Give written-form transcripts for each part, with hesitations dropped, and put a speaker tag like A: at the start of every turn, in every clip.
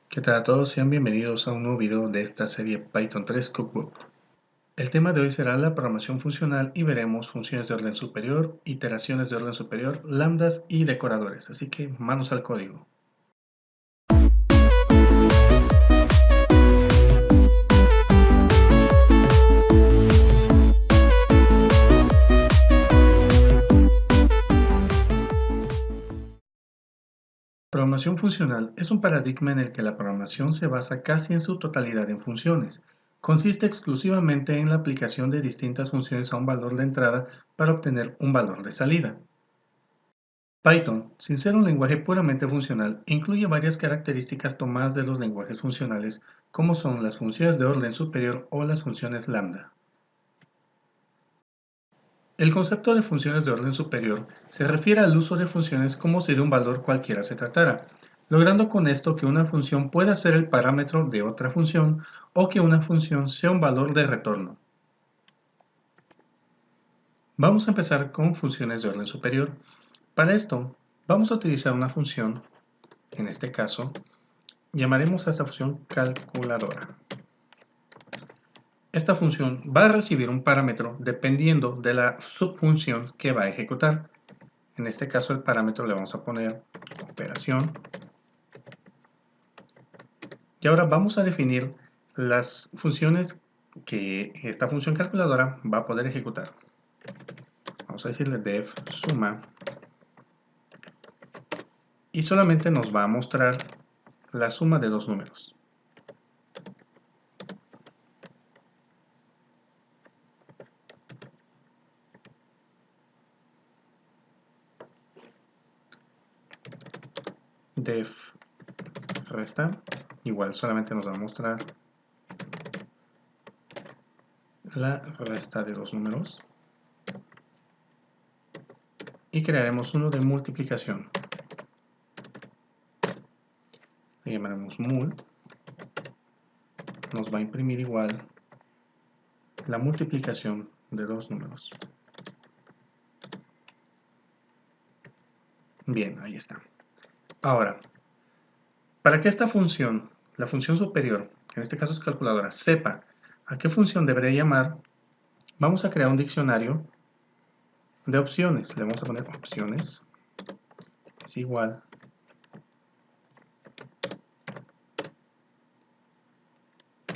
A: ¿Qué tal a todos? Sean bienvenidos a un nuevo video de esta serie Python 3 Cookbook. El tema de hoy será la programación funcional y veremos funciones de orden superior, iteraciones de orden superior, lambdas y decoradores, así que manos al código. Programación funcional es un paradigma en el que la programación se basa casi en su totalidad en funciones. Consiste exclusivamente en la aplicación de distintas funciones a un valor de entrada para obtener un valor de salida. Python, sin ser un lenguaje puramente funcional, incluye varias características tomadas de los lenguajes funcionales, como son las funciones de orden superior o las funciones lambda. El concepto de funciones de orden superior se refiere al uso de funciones como si de un valor cualquiera se tratara, logrando con esto que una función pueda ser el parámetro de otra función o que una función sea un valor de retorno. Vamos a empezar con funciones de orden superior. Para esto, vamos a utilizar una función, en este caso, llamaremos a esta función calculadora. Esta función va a recibir un parámetro dependiendo de la subfunción que va a ejecutar. En este caso el parámetro le vamos a poner operación. Y ahora vamos a definir las funciones que esta función calculadora va a poder ejecutar. Vamos a decirle def suma y solamente nos va a mostrar la suma de dos números. Def resta, igual solamente nos va a mostrar la resta de dos números. Y crearemos uno de multiplicación. Le llamaremos mult. Nos va a imprimir igual la multiplicación de dos números. Bien, ahí está. Ahora, para que esta función, la función superior, que en este caso es calculadora, sepa a qué función debería llamar, vamos a crear un diccionario de opciones. Le vamos a poner opciones es igual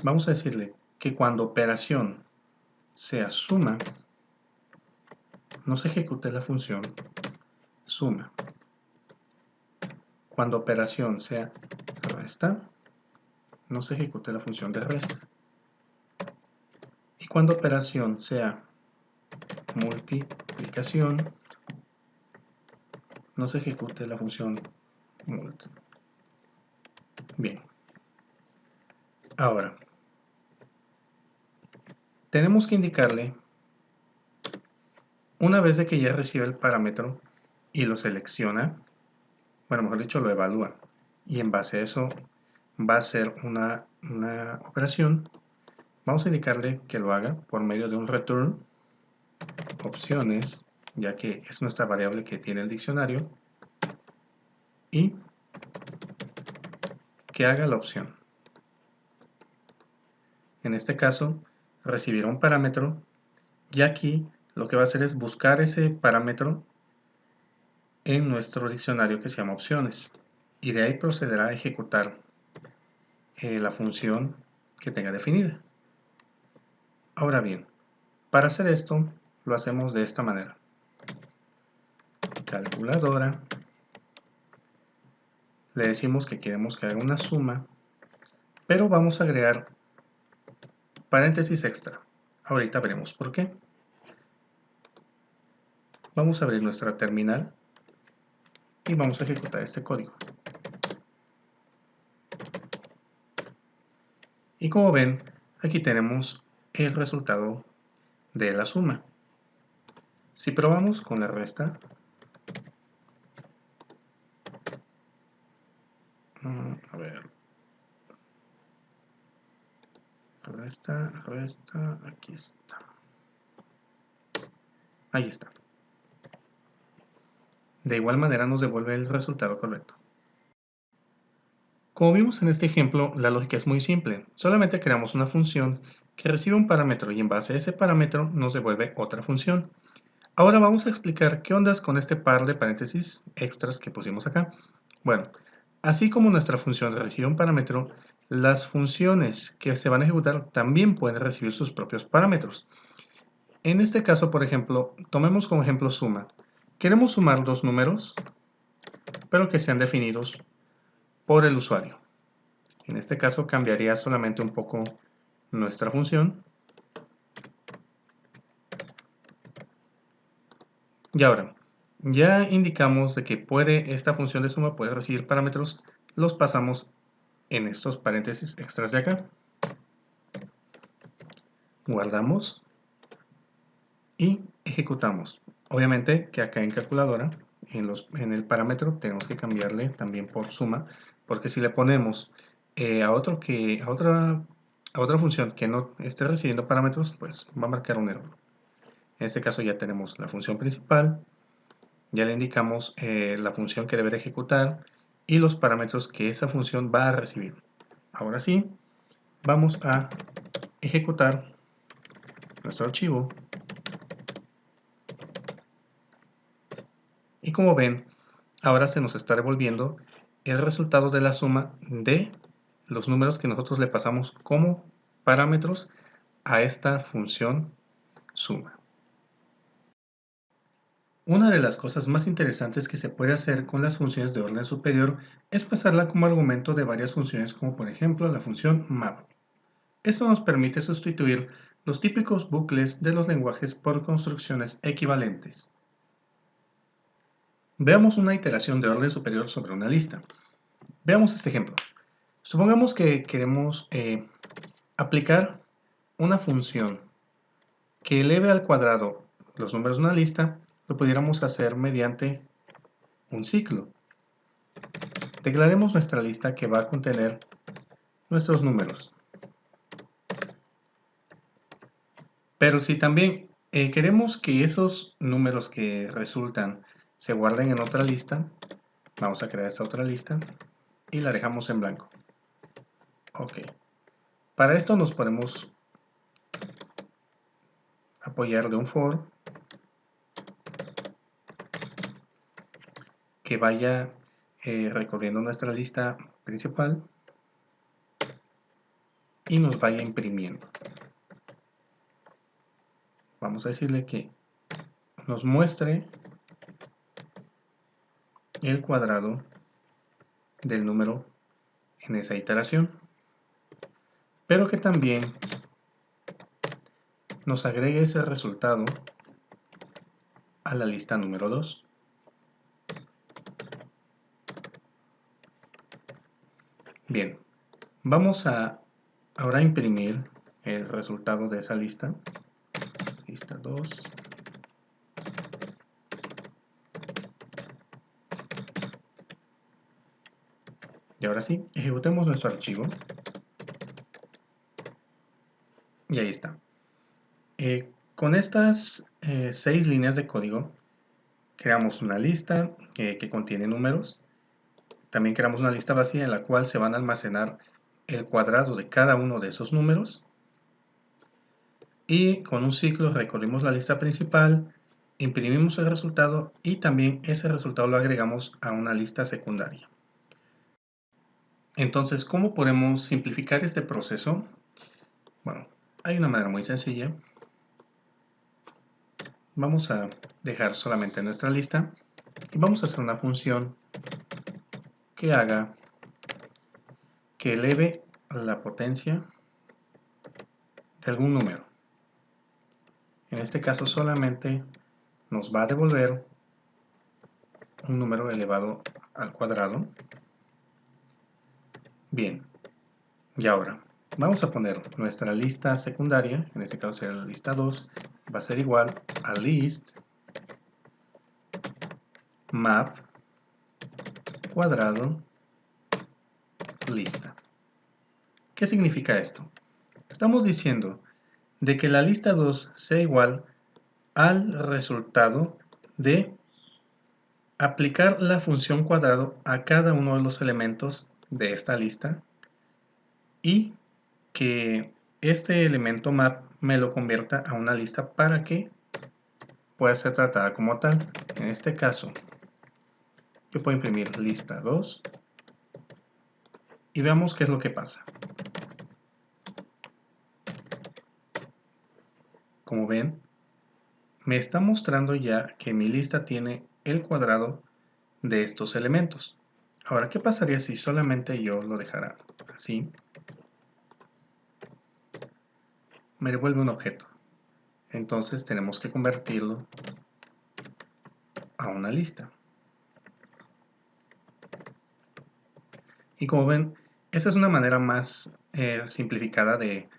A: vamos a decirle que cuando operación sea suma, no se ejecute la función suma. Cuando operación sea resta, no se ejecute la función de resta. Y cuando operación sea multiplicación, no se ejecute la función mult. Bien. Ahora, tenemos que indicarle, una vez de que ya recibe el parámetro y lo selecciona, bueno, mejor dicho, lo evalúa, y en base a eso va a hacer una operación, vamos a indicarle que lo haga por medio de un return, opciones, ya que es nuestra variable que tiene el diccionario, y que haga la opción. En este caso, recibirá un parámetro, y aquí lo que va a hacer es buscar ese parámetro en nuestro diccionario que se llama opciones, y de ahí procederá a ejecutar la función que tenga definida. Ahora bien, para hacer esto lo hacemos de esta manera. Calculadora, le decimos que queremos que haga una suma, pero vamos a agregar paréntesis extra. Ahorita veremos por qué. Vamos a abrir nuestra terminal y vamos a ejecutar este código. Y como ven, aquí tenemos el resultado de la suma. Si probamos con la resta, a ver, resta, aquí está. Ahí está. De igual manera nos devuelve el resultado correcto. Como vimos en este ejemplo, la lógica es muy simple. Solamente creamos una función que recibe un parámetro y en base a ese parámetro nos devuelve otra función. Ahora vamos a explicar qué ondas con este par de paréntesis extras que pusimos acá. Bueno, así como nuestra función recibe un parámetro, las funciones que se van a ejecutar también pueden recibir sus propios parámetros. En este caso, por ejemplo, tomemos como ejemplo suma. Queremos sumar dos números, pero que sean definidos por el usuario. En este caso cambiaría solamente un poco nuestra función. Y ahora, ya indicamos de que esta función de suma puede recibir parámetros, los pasamos en estos paréntesis extras de acá. Guardamos y ejecutamos. Obviamente que acá en calculadora, en el parámetro, tenemos que cambiarle también por suma, porque si le ponemos a otra función que no esté recibiendo parámetros, pues va a marcar un error. En este caso ya tenemos la función principal, ya le indicamos la función que deberá ejecutar y los parámetros que esa función va a recibir. Ahora sí, vamos a ejecutar nuestro archivo. Y como ven, ahora se nos está devolviendo el resultado de la suma de los números que nosotros le pasamos como parámetros a esta función suma. Una de las cosas más interesantes que se puede hacer con las funciones de orden superior es pasarla como argumento de varias funciones, como por ejemplo la función map. Esto nos permite sustituir los típicos bucles de los lenguajes por construcciones equivalentes. Veamos una iteración de orden superior sobre una lista. Veamos este ejemplo. Supongamos que queremos aplicar una función que eleve al cuadrado los números de una lista. Lo pudiéramos hacer mediante un ciclo. Declaremos nuestra lista que va a contener nuestros números. Pero si también queremos que esos números que resultan se guarden en otra lista, vamos a crear esta otra lista y la dejamos en blanco. Ok. Para esto nos podemos apoyar de un for que vaya recorriendo nuestra lista principal y nos vaya imprimiendo. Vamos a decirle que nos muestre el cuadrado del número en esa iteración, pero que también nos agregue ese resultado a la lista número 2. Bien, vamos a ahora imprimir el resultado de esa lista. Lista 2. Y ahora sí, ejecutemos nuestro archivo. Y ahí está. Con estas 6 líneas de código, creamos una lista que contiene números. También creamos una lista vacía en la cual se van a almacenar el cuadrado de cada uno de esos números. Y con un ciclo recorrimos la lista principal, imprimimos el resultado y también ese resultado lo agregamos a una lista secundaria. Entonces, ¿cómo podemos simplificar este proceso? Bueno, hay una manera muy sencilla. Vamos a dejar solamente nuestra lista y vamos a hacer una función que haga que eleve la potencia de algún número. En este caso solamente nos va a devolver un número elevado al cuadrado. Bien, y ahora vamos a poner nuestra lista secundaria, en este caso será la lista 2, va a ser igual a list map cuadrado lista. ¿Qué significa esto? Estamos diciendo de que la lista 2 sea igual al resultado de aplicar la función cuadrado a cada uno de los elementos de esta lista y que este elemento map me lo convierta a una lista para que pueda ser tratada como tal. En este caso, yo puedo imprimir lista 2 y veamos qué es lo que pasa. Como ven, me está mostrando ya que mi lista tiene el cuadrado de estos elementos. Ahora, ¿qué pasaría si solamente yo lo dejara así? Me devuelve un objeto. Entonces tenemos que convertirlo a una lista. Y como ven, esa es una manera más simplificada de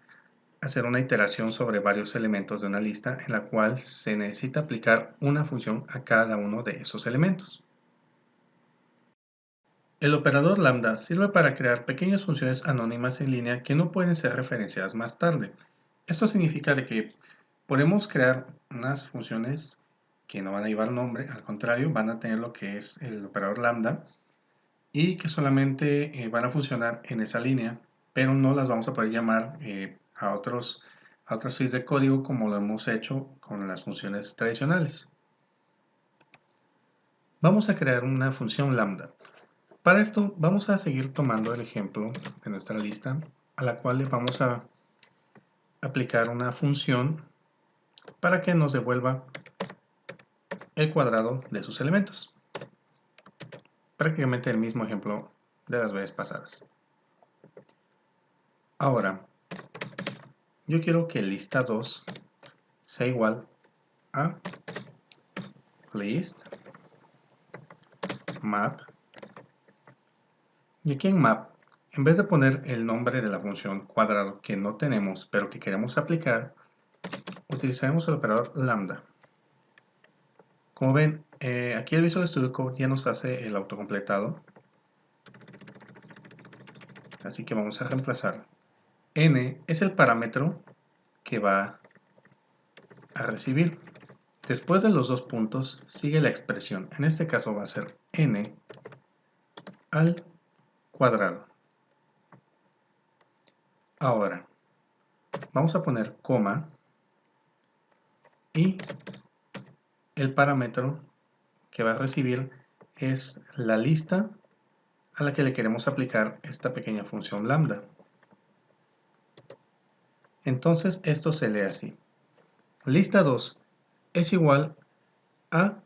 A: hacer una iteración sobre varios elementos de una lista en la cual se necesita aplicar una función a cada uno de esos elementos. El operador lambda sirve para crear pequeñas funciones anónimas en línea que no pueden ser referenciadas más tarde. Esto significa de que podemos crear unas funciones que no van a llevar nombre, al contrario, van a tener lo que es el operador lambda y que solamente van a funcionar en esa línea, pero no las vamos a poder llamar a otras suites de código como lo hemos hecho con las funciones tradicionales. Vamos a crear una función lambda. Para esto vamos a seguir tomando el ejemplo de nuestra lista, a la cual le vamos a aplicar una función para que nos devuelva el cuadrado de sus elementos. Prácticamente el mismo ejemplo de las veces pasadas. Ahora, yo quiero que lista 2 sea igual a list map. Y aquí en map, en vez de poner el nombre de la función cuadrado que no tenemos pero que queremos aplicar, utilizaremos el operador lambda. Como ven, aquí el Visual Studio Code ya nos hace el autocompletado. Así que vamos a reemplazar. N es el parámetro que va a recibir. Después de los dos puntos sigue la expresión. En este caso va a ser n al cuadrado. Ahora, vamos a poner coma y el parámetro que va a recibir es la lista a la que le queremos aplicar esta pequeña función lambda. Entonces esto se lee así. Lista 2 es igual a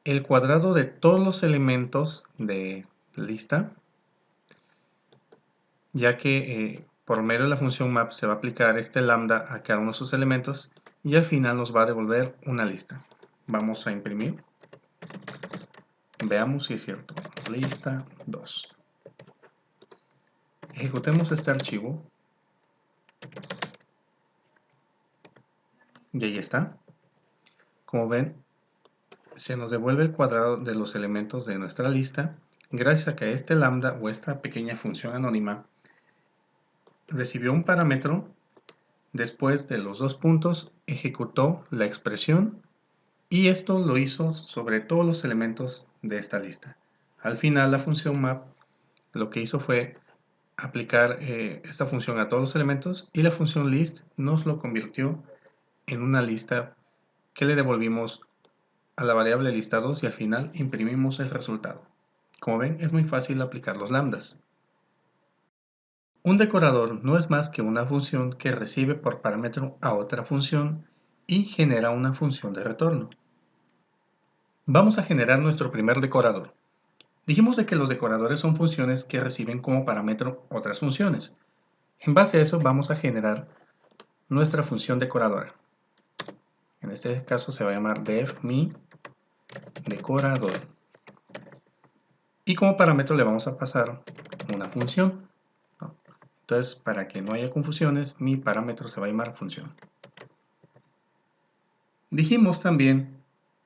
A: el cuadrado de todos los elementos de lista, ya que por medio de la función map se va a aplicar este lambda a cada uno de sus elementos y al final nos va a devolver una lista. Vamos a imprimir. Veamos si es cierto. Lista 2. Ejecutemos este archivo. Y ahí está. Como ven, se nos devuelve el cuadrado de los elementos de nuestra lista gracias a que este lambda o esta pequeña función anónima recibió un parámetro. Después de los dos puntos, ejecutó la expresión y esto lo hizo sobre todos los elementos de esta lista. Al final, la función map lo que hizo fue aplicar esta función a todos los elementos y la función list nos lo convirtió en una lista que le devolvimos a la variable lista 2 y al final imprimimos el resultado. Como ven, es muy fácil aplicar los lambdas. Un decorador no es más que una función que recibe por parámetro a otra función y genera una función de retorno. Vamos a generar nuestro primer decorador. Dijimos de que los decoradores son funciones que reciben como parámetro otras funciones. En base a eso vamos a generar nuestra función decoradora. En este caso se va a llamar def mi decorador. Y como parámetro le vamos a pasar una función. Entonces, para que no haya confusiones, mi parámetro se va a llamar función. Dijimos también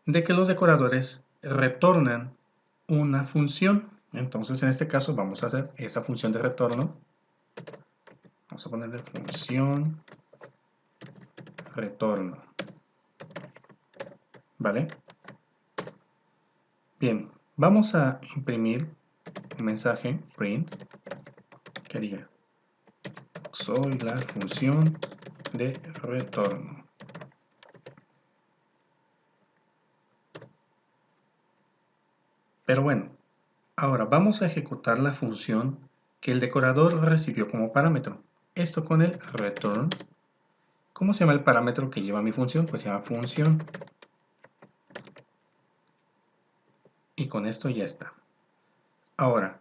A: de que los decoradores retornan una función. Entonces, en este caso vamos a hacer esa función de retorno. Vamos a ponerle función retorno. ¿Vale? Bien, vamos a imprimir un mensaje print que diga soy la función de retorno. Pero bueno, ahora vamos a ejecutar la función que el decorador recibió como parámetro. Esto con el return. ¿Cómo se llama el parámetro que lleva mi función? Pues se llama función. Y con esto ya está. Ahora,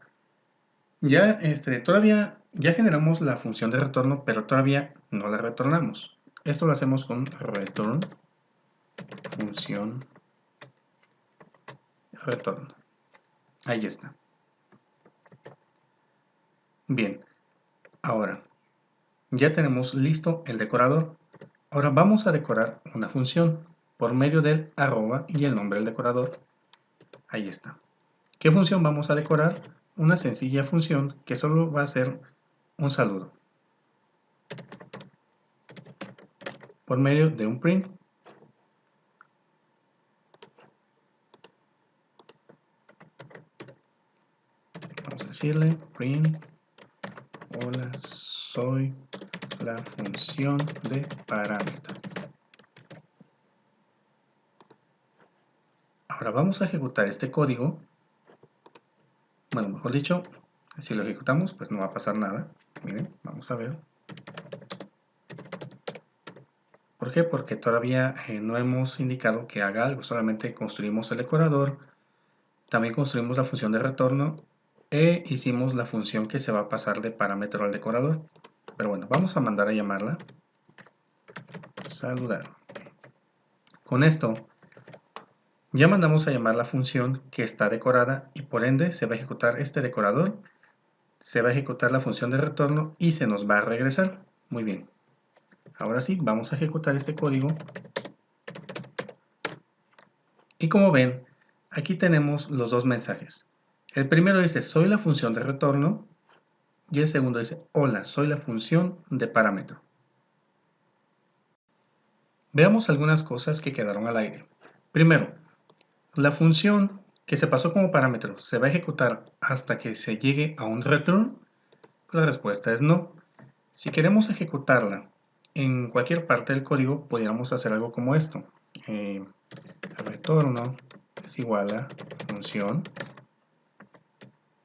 A: ya todavía ya generamos la función de retorno, pero todavía no la retornamos. Esto lo hacemos con return función retorno. Ahí está. Bien, ahora ya tenemos listo el decorador. Ahora vamos a decorar una función por medio del arroba y el nombre del decorador. Ahí está. ¿Qué función vamos a decorar? Una sencilla función que solo va a ser un saludo por medio de un print. Vamos a decirle print, hola, soy la función de parámetro. Ahora vamos a ejecutar este código. Bueno, mejor dicho, si lo ejecutamos, pues no va a pasar nada. Miren, vamos a ver. ¿Por qué? Porque todavía no hemos indicado que haga algo. Solamente construimos el decorador, también construimos la función de retorno e hicimos la función que se va a pasar de parámetro al decorador. Pero bueno, vamos a mandar a llamarla saludar. Con esto ya mandamos a llamar la función que está decorada y por ende se va a ejecutar este decorador, se va a ejecutar la función de retorno y se nos va a regresar. Muy bien. Ahora sí, vamos a ejecutar este código. Y como ven, aquí tenemos los dos mensajes. El primero dice, soy la función de retorno. Y el segundo dice, hola, soy la función de parámetro. Veamos algunas cosas que quedaron al aire. Primero, la función que se pasó como parámetro se va a ejecutar hasta que se llegue a un return. La respuesta es no. Si queremos ejecutarla en cualquier parte del código, podríamos hacer algo como esto. Retorno es igual a función.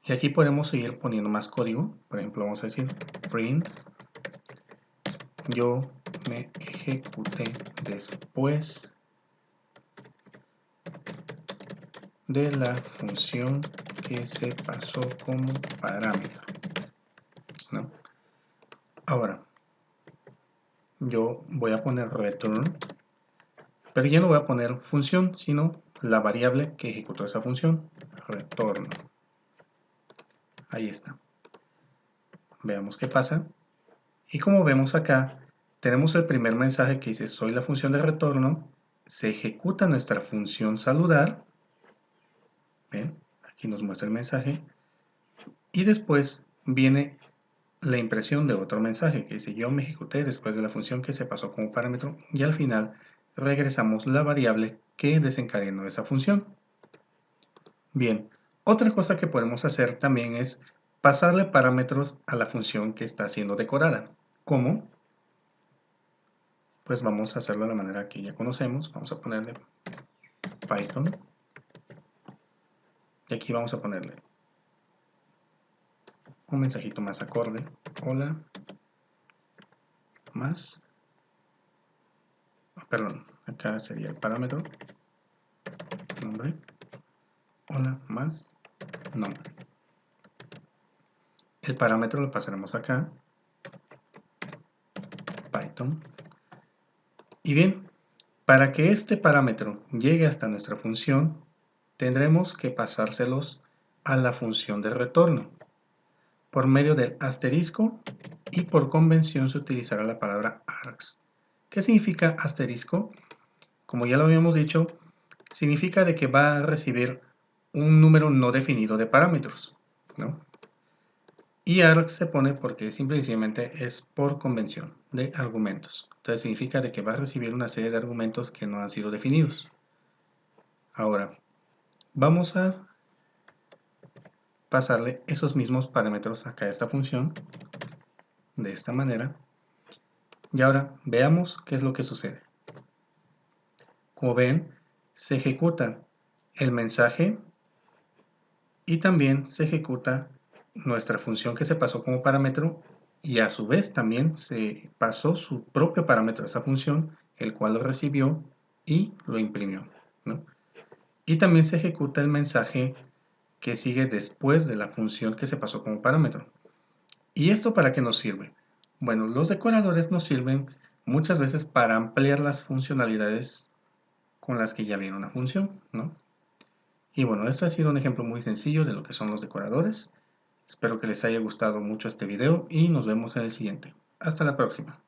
A: Y aquí podemos seguir poniendo más código. Por ejemplo, vamos a decir print yo me ejecuté después de la función que se pasó como parámetro, ¿no? Ahora, yo voy a poner return, pero ya no voy a poner función, sino la variable que ejecutó esa función, retorno. Ahí está. Veamos qué pasa. Y como vemos acá, tenemos el primer mensaje que dice soy la función de retorno, se ejecuta nuestra función saludar. ¿Ven? Aquí nos muestra el mensaje. Y después viene la impresión de otro mensaje que dice yo me ejecuté después de la función que se pasó como parámetro y al final regresamos la variable que desencadenó esa función. Bien, otra cosa que podemos hacer también es pasarle parámetros a la función que está siendo decorada. ¿Cómo? Pues vamos a hacerlo de la manera que ya conocemos. Vamos a ponerle Python y aquí vamos a ponerle un mensajito más acorde. Hola, más, perdón, acá sería el parámetro, nombre, hola, más, nombre. El parámetro lo pasaremos acá, Python. Y bien, para que este parámetro llegue hasta nuestra función, tendremos que pasárselos a la función de retorno por medio del asterisco y por convención se utilizará la palabra args. ¿Qué significa asterisco? Como ya lo habíamos dicho, significa de que va a recibir un número no definido de parámetros, ¿no? Y args se pone porque simplemente es por convención de argumentos. Entonces significa de que va a recibir una serie de argumentos que no han sido definidos. Ahora, vamos a pasarle esos mismos parámetros acá a esta función, de esta manera. Y ahora veamos qué es lo que sucede. Como ven, se ejecuta el mensaje y también se ejecuta nuestra función que se pasó como parámetro, y a su vez también se pasó su propio parámetro a esa función, el cual lo recibió y lo imprimió, ¿no? Y también se ejecuta el mensaje que sigue después de la función que se pasó como parámetro. ¿Y esto para qué nos sirve? Bueno, los decoradores nos sirven muchas veces para ampliar las funcionalidades con las que ya viene una función, ¿no? Y bueno, esto ha sido un ejemplo muy sencillo de lo que son los decoradores. Espero que les haya gustado mucho este video y nos vemos en el siguiente. Hasta la próxima.